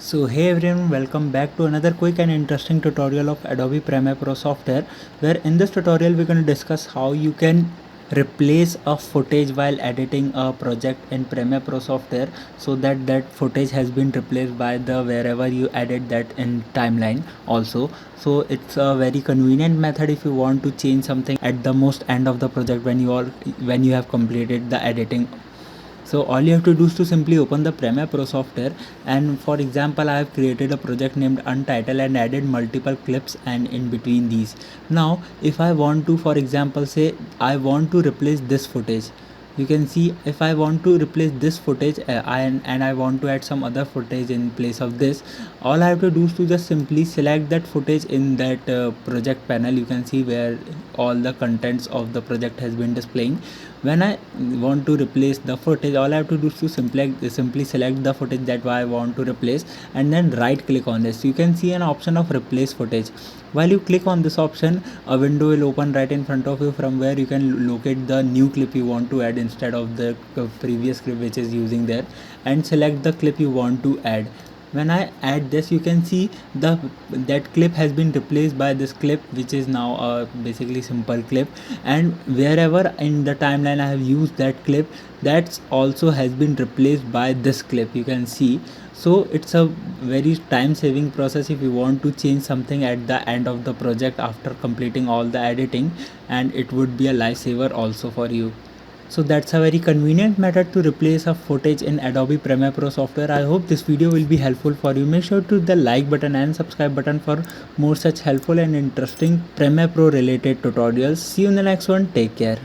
So hey everyone, welcome back to another quick and interesting tutorial of Adobe Premiere Pro software, where in this tutorial we're going to discuss how you can replace a footage while editing a project in Premiere Pro software, so that footage has been replaced by the wherever you edit that in timeline also. So it's a very convenient method if you want to change something at the most end of the project when you have completed the editing. So all you have to do is to simply open the Premiere Pro software, and for example I have created a project named Untitled and added multiple clips and in between these. Now if I want to, for example, say I want to replace this footage, you can see if I want to replace this footage and I want to add some other footage in place of this, all I have to do is to just simply select that footage in that project panel. You can see where all the contents of the project has been displaying. When I want to replace the footage, all I have to do is to simply select the footage that I want to replace and then right click on this. You can see an option of replace footage. While you click on this option, a window will open right in front of you from where you can locate the new clip you want to add instead of the previous clip which is using there, and select the clip you want to add. When I add this, you can see that clip has been replaced by this clip, which is now a basically simple clip, and wherever in the timeline I have used that clip, that's also has been replaced by this clip, you can see. So it's a very time saving process if you want to change something at the end of the project after completing all the editing, and it would be a lifesaver also for you. So that's a very convenient method to replace a footage in Adobe Premiere Pro software. I hope this video will be helpful for you. Make sure to hit the like button and subscribe button for more such helpful and interesting Premiere Pro related tutorials. See you in the next one. Take care.